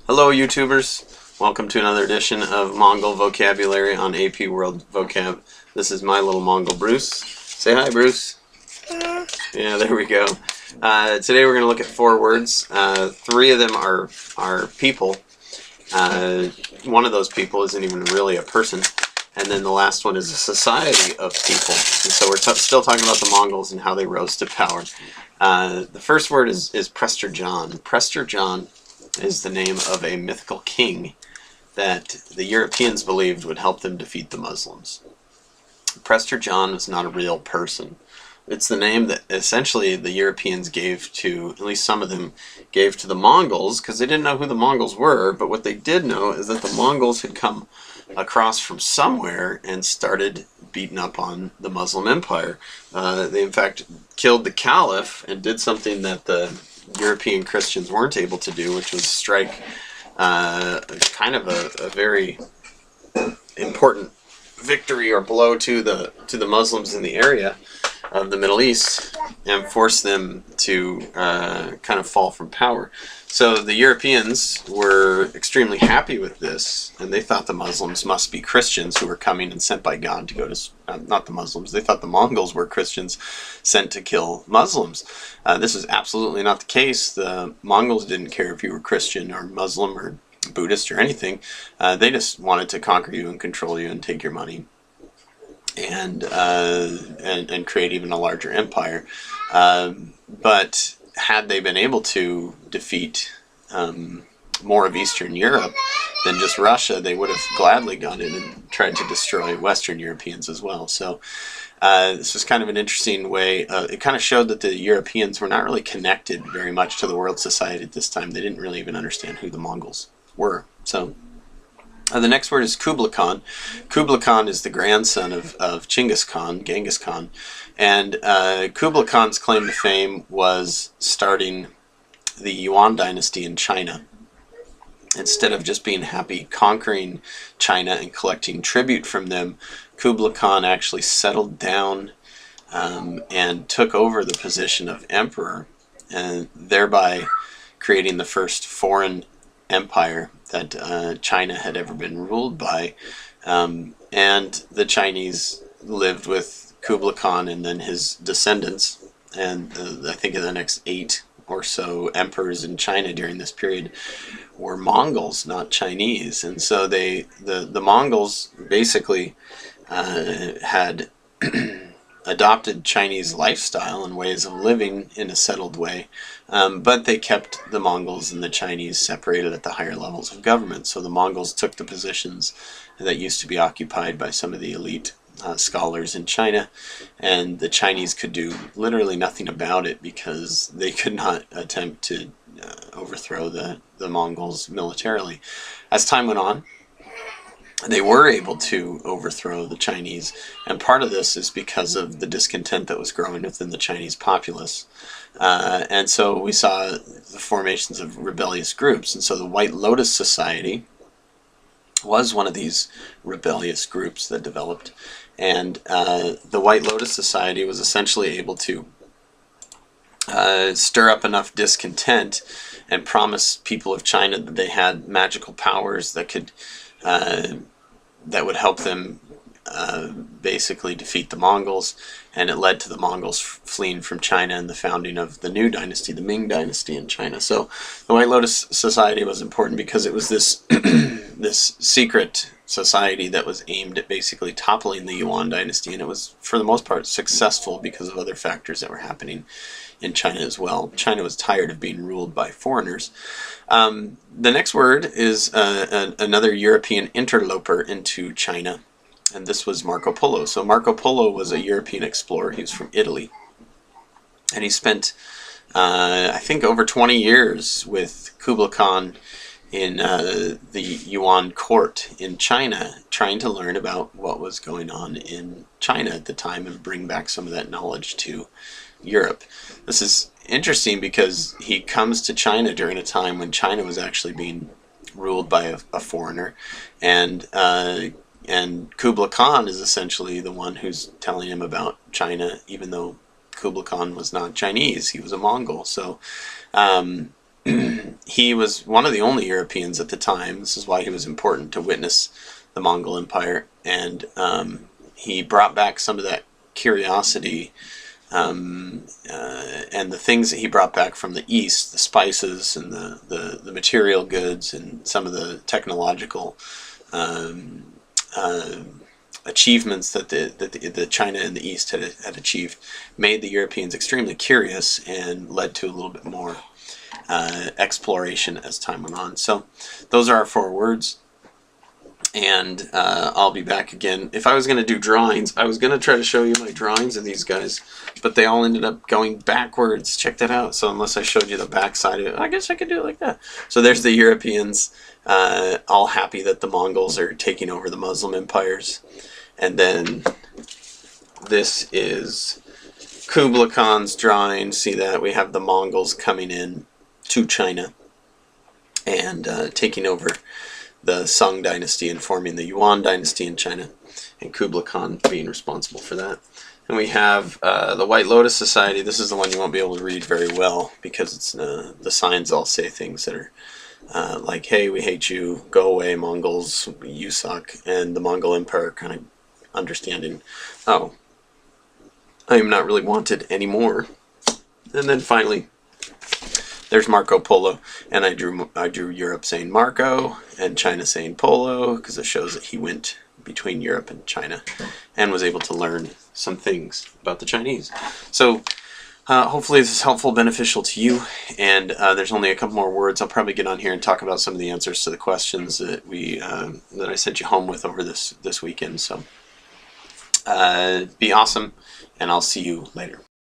Hello YouTubers, welcome to another edition of Mongol Vocabulary on AP World Vocab. This is my little Mongol Bruce. Say hi, Bruce. Yeah, there we go. Today we're going to look at 4 words. 3 of them are people. One of those people isn't even really a person. And then the last one is a society of people. And so we're still talking about the Mongols and how they rose to power. The first word is Prester John. Prester John is the name of a mythical king that the Europeans believed would help them defeat the Muslims. Prester John is not a real person. It's the name that essentially the Europeans gave to, at least some of them, gave to the Mongols because they didn't know who the Mongols were, but what they did know is that the Mongols had come across from somewhere and started beating up on the Muslim Empire. They in fact killed the Caliph and did something that the European Christians weren't able to do, which was strike kind of a very important victory or blow to the Muslims in the area of the Middle East and force them to kind of fall from power. So the Europeans were extremely happy with this, and they thought the Muslims must be Christians who were coming and sent by God to go to, not the Muslims, they thought the Mongols were Christians sent to kill Muslims. This is absolutely not the case. The Mongols didn't care if you were Christian or Muslim or Buddhist or anything. They just wanted to conquer you and control you and take your money and create even a larger empire. But had they been able to defeat more of Eastern Europe than just Russia, they would have gladly gone in and tried to destroy Western Europeans as well. So this was kind of an interesting way. It kind of showed that the Europeans were not really connected very much to the world society at this time. They didn't really even understand who the Mongols were. So the next word is Kublai Khan. Kublai Khan is the grandson of Genghis Khan. And Kublai Khan's claim to fame was starting the Yuan dynasty in China. Instead of just being happy conquering China and collecting tribute from them, Kublai Khan actually settled down and took over the position of emperor, and thereby creating the first foreign empire that China had ever been ruled by. And the Chinese lived with Kublai Khan and then his descendants, and I think the next 8 or so emperors in China during this period were Mongols, not Chinese. And so the Mongols basically had adopted Chinese lifestyle and ways of living in a settled way, but they kept the Mongols and the Chinese separated at the higher levels of government. So the Mongols took the positions that used to be occupied by some of the elite scholars in China, and the Chinese could do literally nothing about it because they could not attempt to overthrow the Mongols militarily. As time went on, they were able to overthrow the Chinese, and part of this is because of the discontent that was growing within the Chinese populace. And so we saw the formations of rebellious groups, and so the White Lotus Society was one of these rebellious groups that developed. And the White Lotus Society was essentially able to stir up enough discontent and promise people of China that they had magical powers that could that would help them basically defeat the Mongols, and it led to the Mongols fleeing from China and the founding of the new dynasty, the Ming dynasty in China. So the White Lotus Society was important because it was this this secret society that was aimed at basically toppling the Yuan dynasty, and it was for the most part successful because of other factors that were happening in China as well. China was tired of being ruled by foreigners. The next word is another European interloper into China, and this was Marco Polo. So Marco Polo was a European explorer. He was from Italy, and he spent I think over 20 years with Kublai Khan in the Yuan court in China, trying to learn about what was going on in China at the time and bring back some of that knowledge to Europe. This is interesting because he comes to China during a time when China was actually being ruled by a foreigner, and Kublai Khan is essentially the one who's telling him about China, even though Kublai Khan was not Chinese, he was a Mongol. So he was one of the only Europeans at the time. This is why he was important to witness the Mongol Empire, and he brought back some of that curiosity and the things that he brought back from the East, the spices and the material goods and some of the technological achievements that the China and the East had achieved, made the Europeans extremely curious and led to a little bit more exploration as time went on. So those are our 4 words. And I'll be back again. If I was going to do drawings, I was going to try to show you my drawings of these guys, but they all ended up going backwards. Check that out. So unless I showed you the back side of it, I guess I could do it like that. So there's the Europeans, all happy that the Mongols are taking over the Muslim empires. And then this is Kublai Khan's drawing. See that? We have the Mongols coming in to China and taking over the Song dynasty and forming the Yuan dynasty in China, and Kublai Khan being responsible for that. And we have the White Lotus Society. This is the one you won't be able to read very well because it's the signs all say things that are like, hey, we hate you, go away, Mongols, you suck, and the Mongol Empire kind of understanding, oh, I am not really wanted anymore. And then finally, there's Marco Polo, and I drew Europe saying Marco and China saying Polo because it shows that he went between Europe and China and was able to learn some things about the Chinese. So hopefully this is helpful, beneficial to you, and there's only a couple more words. I'll probably get on here and talk about some of the answers to the questions that that I sent you home with over this weekend. So be awesome, and I'll see you later.